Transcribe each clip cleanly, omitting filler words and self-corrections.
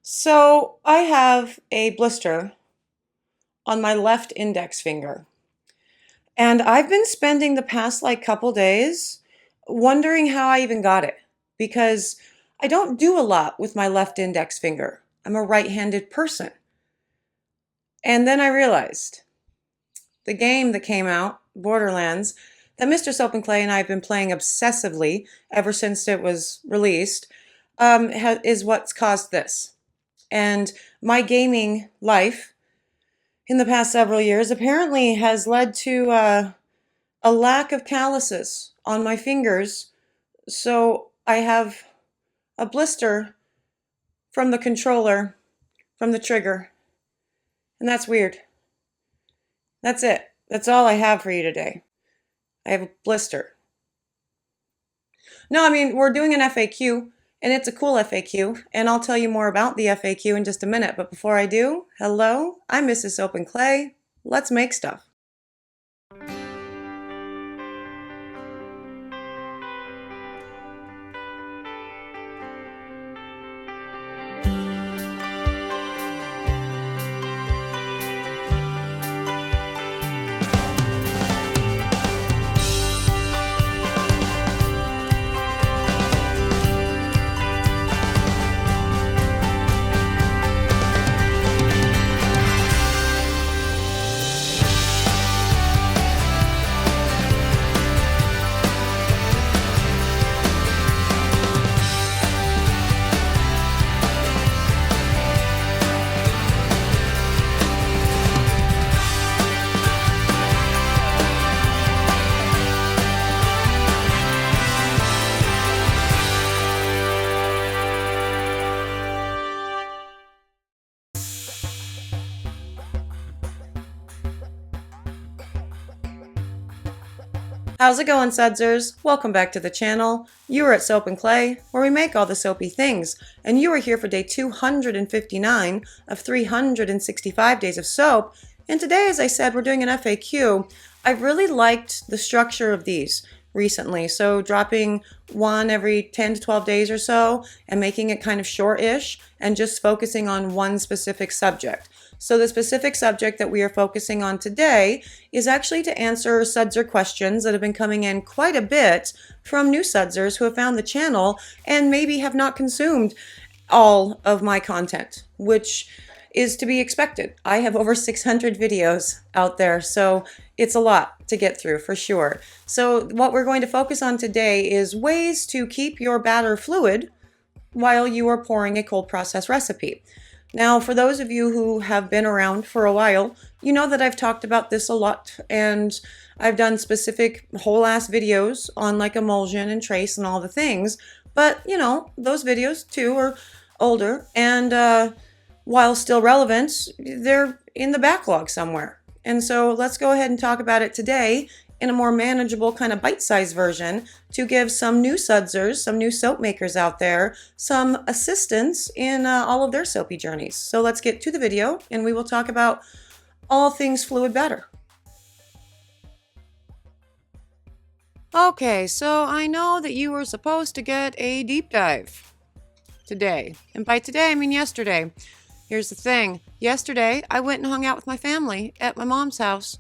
So I have a blister on my left index finger, and I've been spending the past couple days wondering how I even got it because I don't do a lot with my left index finger. I'm a right-handed person. And then I realized the game that came out, Borderlands, that Mr. Soap and Clay and I have been playing obsessively ever since it was released, is what's caused this. And my gaming life in the past several years apparently has led to a lack of calluses on my fingers. So I have a blister from the controller, from the trigger. And that's weird. That's it. That's all I have for you today. I have a blister. No, I mean, we're doing an FAQ, and it's a cool FAQ, and I'll tell you more about the FAQ in just a minute. But before I do, hello, I'm Mrs. Soap and Clay. Let's make stuff. How's it going, Sudsers? Welcome back to the channel. You are at Soap and Clay, where we make all the soapy things, and you are here for day 259 of 365 days of soap. And today, as I said, we're doing an FAQ. I've really liked the structure of these recently, so dropping one every 10 to 12 days or so and making it kind of short-ish and just focusing on one specific subject. So the specific subject that we are focusing on today is actually to answer Sudser questions that have been coming in quite a bit from new Sudsers who have found the channel and maybe have not consumed all of my content, which is to be expected. I have over 600 videos out there, so it's a lot to get through for sure. So what we're going to focus on today is ways to keep your batter fluid while you are pouring a cold process recipe. Now, for those of you who have been around for a while, you know that I've talked about this a lot, and I've done specific whole-ass videos on emulsion and trace and all the things, but, you know, those videos, too, are older, and while still relevant, they're in the backlog somewhere. And so let's go ahead and talk about it today in a more manageable kind of bite-sized version to give some new Sudsers, some new soap makers out there, some assistance in all of their soapy journeys. So let's get to the video and we will talk about all things fluid batter. Okay, so I know that you were supposed to get a deep dive today. And by today, I mean yesterday. Here's the thing. Yesterday, I went and hung out with my family at my mom's house.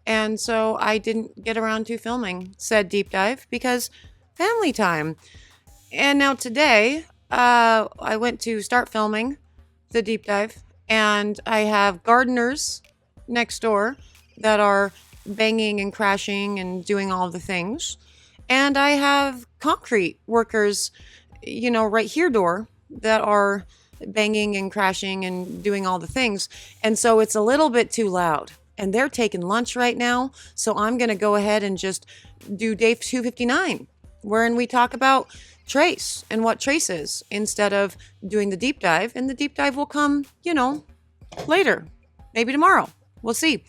And so I didn't get around to filming said deep dive because family time. And now today, I went to start filming the deep dive, and I have gardeners next door that are banging and crashing and doing all the things. And I have concrete workers, you know, right here door that are banging and crashing and doing all the things. And so it's a little bit too loud. And they're taking lunch right now, so I'm going to go ahead and just do day 259, wherein we talk about trace and what trace is, instead of doing the deep dive. And the deep dive will come, you know, later, maybe tomorrow. We'll see.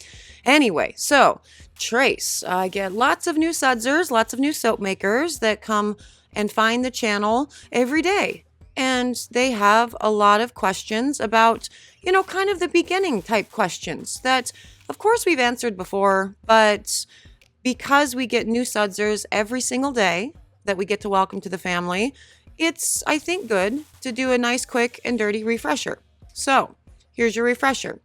Anyway, so trace. I get lots of new Sudsers, lots of new soap makers that come and find the channel every day. And they have a lot of questions about, you know, kind of the beginning type questions that, of course, we've answered before, but because we get new Sudsers every single day that we get to welcome to the family, it's, I think, good to do a nice, quick, and dirty refresher. So, here's your refresher.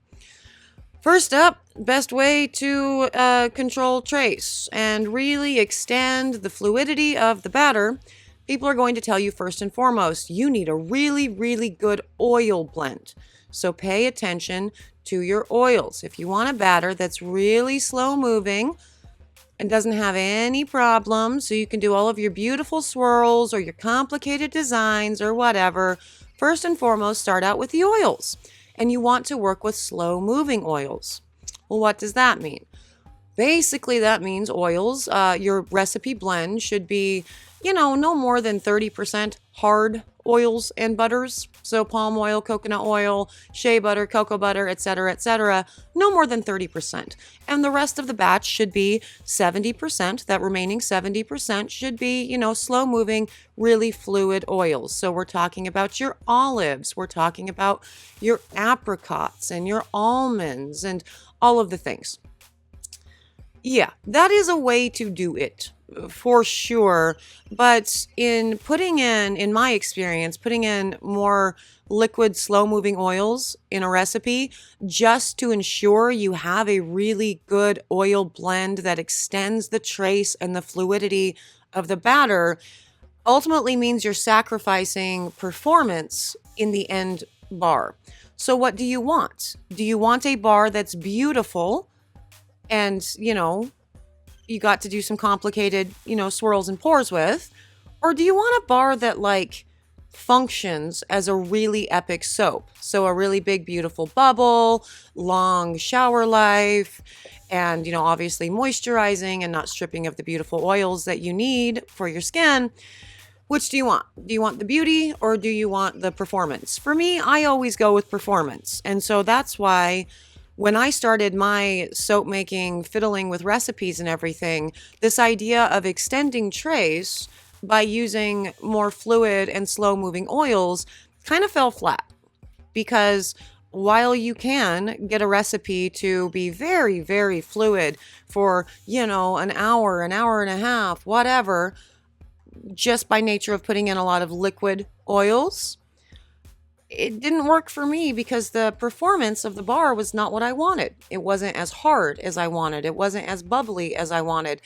First up, best way to control trace and really extend the fluidity of the batter, people are going to tell you first and foremost, you need a really, really good oil blend. So pay attention to your oils. If you want a batter that's really slow moving and doesn't have any problems, so you can do all of your beautiful swirls or your complicated designs or whatever, first and foremost, start out with the oils. And you want to work with slow moving oils. Well, what does that mean? Basically, that means oils, your recipe blend should be, no more than 30% hard oils and butters. So palm oil, coconut oil, shea butter, cocoa butter, etc., no more than 30%. And the rest of the batch should be 70%. That remaining 70% should be, slow moving, really fluid oils. So we're talking about your olives, we're talking about your apricots and your almonds and all of the things. Yeah, that is a way to do it for sure. But in my experience, putting in more liquid, slow moving oils in a recipe just to ensure you have a really good oil blend that extends the trace and the fluidity of the batter ultimately means you're sacrificing performance in the end bar. So what do you want? Do you want a bar that's beautiful and, you got to do some complicated, swirls and pours with? Or do you want a bar that functions as a really epic soap? So a really big, beautiful bubble, long shower life, and, obviously moisturizing and not stripping of the beautiful oils that you need for your skin. Which do you want? Do you want the beauty or do you want the performance? For me, I always go with performance. And so that's why when I started my soap making, fiddling with recipes and everything, this idea of extending trace by using more fluid and slow moving oils kind of fell flat. Because while you can get a recipe to be very, very fluid for, an hour and a half, whatever, just by nature of putting in a lot of liquid oils, it didn't work for me because the performance of the bar was not what I wanted. It wasn't as hard as I wanted. It wasn't as bubbly as I wanted.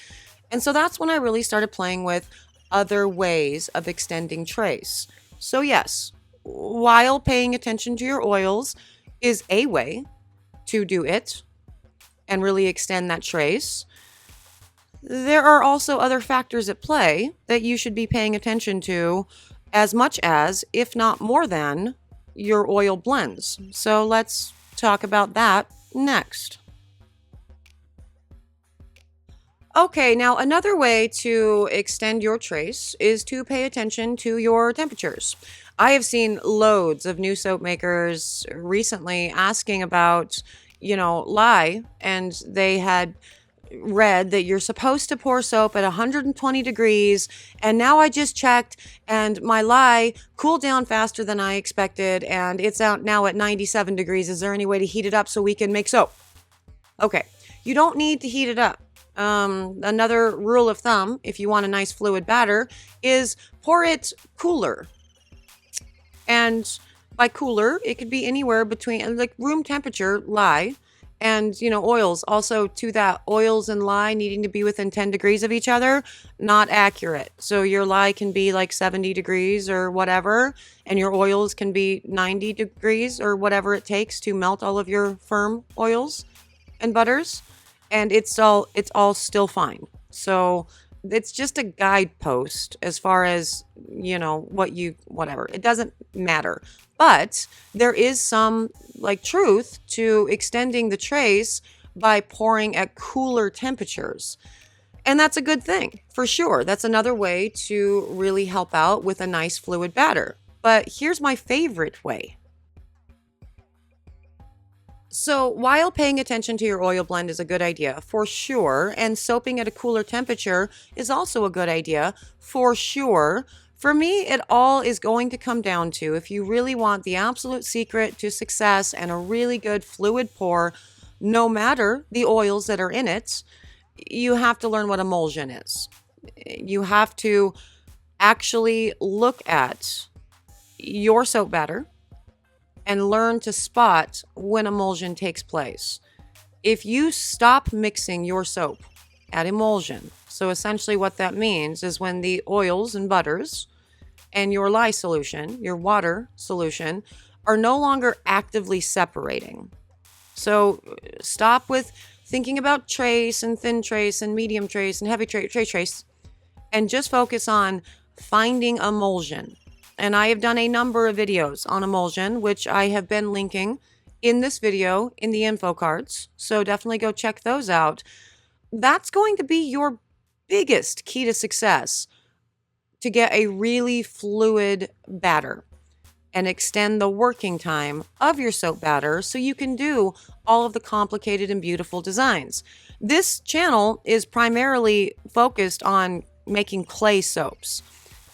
And so that's when I really started playing with other ways of extending trace. So yes, while paying attention to your oils is a way to do it and really extend that trace, there are also other factors at play that you should be paying attention to as much as, if not more than, your oil blends. So let's talk about that next. Okay, now another way to extend your trace is to pay attention to your temperatures. I have seen loads of new soap makers recently asking about, lye, and they had read that you're supposed to pour soap at 120 degrees, and now I just checked and my lye cooled down faster than I expected and it's out now at 97 degrees. Is there any way to heat it up so we can make soap? Okay, you don't need to heat it up. Another rule of thumb, if you want a nice fluid batter, is pour it cooler. And by cooler, it could be anywhere between room temperature lye and, oils. Also, to that, oils and lye needing to be within 10 degrees of each other, not accurate. So your lye can be 70 degrees or whatever, and your oils can be 90 degrees or whatever it takes to melt all of your firm oils and butters. And it's all still fine. So it's just a guidepost as far as, whatever. It doesn't matter. But there is some truth to extending the trace by pouring at cooler temperatures. And that's a good thing, for sure. That's another way to really help out with a nice fluid batter. But here's my favorite way. So while paying attention to your oil blend is a good idea, for sure, and soaping at a cooler temperature is also a good idea, for sure, for me, it all is going to come down to, if you really want the absolute secret to success and a really good fluid pour, no matter the oils that are in it, you have to learn what emulsion is. You have to actually look at your soap batter and learn to spot when emulsion takes place. If you stop mixing your soap at emulsion, so essentially what that means is when the oils and butters and your lye solution, your water solution, are no longer actively separating. So stop with thinking about trace and thin trace and medium trace and heavy trace, and just focus on finding emulsion. And I have done a number of videos on emulsion, which I have been linking in this video in the info cards. So definitely go check those out. That's going to be your biggest key to success, to get a really fluid batter and extend the working time of your soap batter so you can do all of the complicated and beautiful designs. This channel is primarily focused on making clay soaps,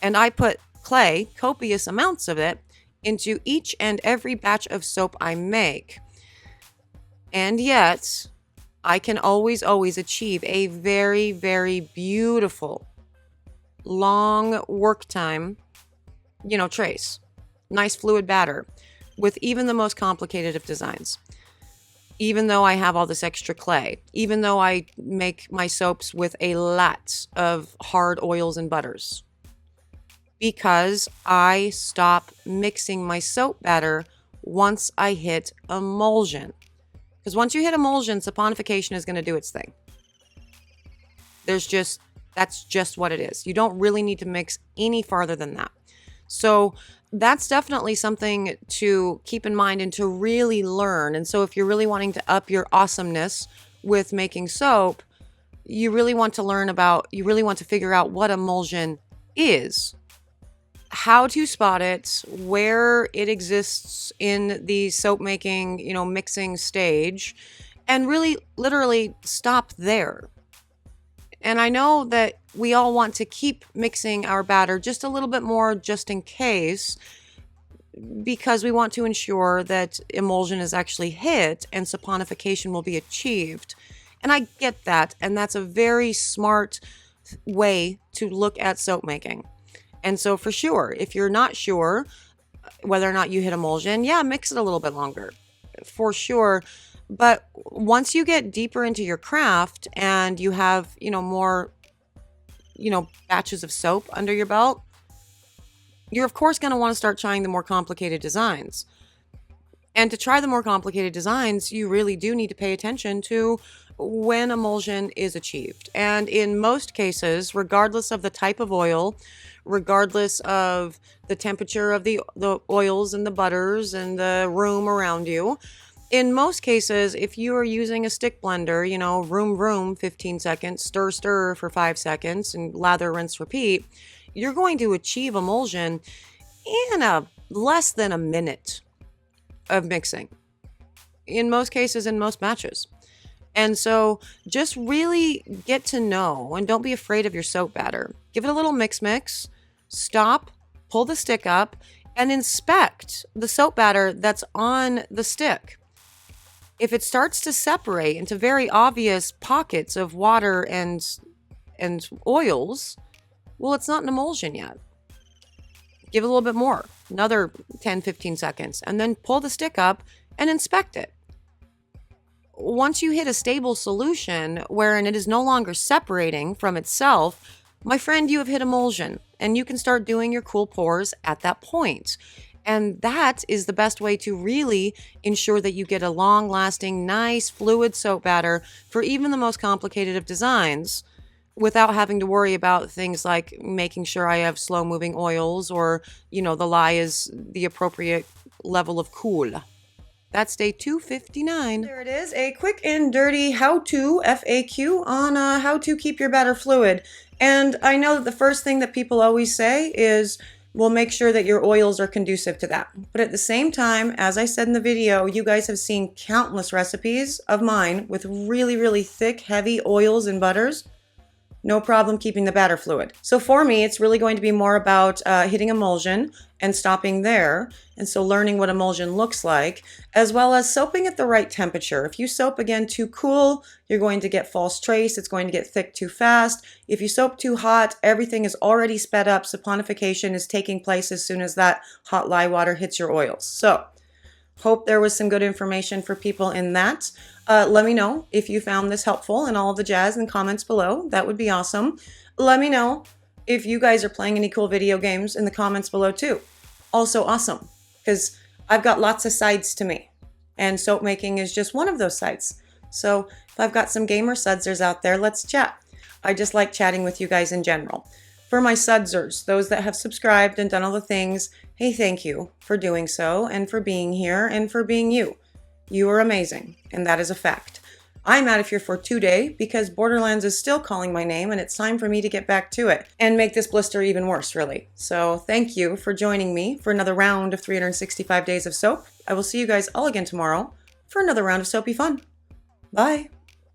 and I put clay, copious amounts of it, into each and every batch of soap I make. And yet, I can always achieve a very, very beautiful, long work time, trace. Nice fluid batter with even the most complicated of designs. Even though I have all this extra clay, even though I make my soaps with a lot of hard oils and butters, because I stop mixing my soap batter once I hit emulsion. Because once you hit emulsion, saponification is going to do its thing. That's just what it is. You don't really need to mix any farther than that. So that's definitely something to keep in mind and to really learn. And so if you're really wanting to up your awesomeness with making soap, you really want to figure out what emulsion is, how to spot it, where it exists in the soap making, mixing stage, and really literally stop there. And I know that we all want to keep mixing our batter just a little bit more just in case, because we want to ensure that emulsion is actually hit and saponification will be achieved. And I get that, and that's a very smart way to look at soap making. And so for sure, if you're not sure whether or not you hit emulsion, yeah, mix it a little bit longer, for sure. But once you get deeper into your craft and you have, more, batches of soap under your belt, you're of course going to want to start trying the more complicated designs. And to try the more complicated designs, you really do need to pay attention to when emulsion is achieved. And in most cases, regardless of the type of oil, regardless of the temperature of the oils and the butters and the room around you, in most cases, if you are using a stick blender, vroom, 15 seconds, stir for 5 seconds, and lather, rinse, repeat, you're going to achieve emulsion in less than a minute of mixing. In most cases, in most batches. And so just really get to know, and don't be afraid of your soap batter. Give it a little mix, stop, pull the stick up, and inspect the soap batter that's on the stick. If it starts to separate into very obvious pockets of water and oils, well, it's not an emulsion yet. Give it a little bit more, another 10, 15 seconds, and then pull the stick up and inspect it. Once you hit a stable solution wherein it is no longer separating from itself, my friend, you have hit emulsion, and you can start doing your cool pours at that point. And that is the best way to really ensure that you get a long-lasting, nice, fluid soap batter for even the most complicated of designs without having to worry about things like making sure I have slow-moving oils or, the lye is the appropriate level of cool. That's day 259. There it is, a quick and dirty how-to FAQ on how to keep your batter fluid. And I know that the first thing that people always say is, well, make sure that your oils are conducive to that. But at the same time, as I said in the video, you guys have seen countless recipes of mine with really, really thick, heavy oils and butters. No problem keeping the batter fluid. So for me, it's really going to be more about hitting emulsion and stopping there. And so learning what emulsion looks like, as well as soaping at the right temperature. If you soap again too cool, you're going to get false trace. It's going to get thick too fast. If you soap too hot, everything is already sped up. Saponification is taking place as soon as that hot lye water hits your oils. So hope there was some good information for people in that. Let me know if you found this helpful and all of the jazz in the comments below. That would be awesome. Let me know if you guys are playing any cool video games in the comments below too. Also awesome, because I've got lots of sides to me, and soap making is just one of those sides. So if I've got some gamer Sudsers out there, let's chat. I just like chatting with you guys in general. For my Sudsers, those that have subscribed and done all the things, hey, thank you for doing so and for being here and for being you. You are amazing, and that is a fact. I'm out of here for today because Borderlands is still calling my name and it's time for me to get back to it and make this blister even worse, really. So thank you for joining me for another round of 365 days of soap. I will see you guys all again tomorrow for another round of soapy fun. Bye.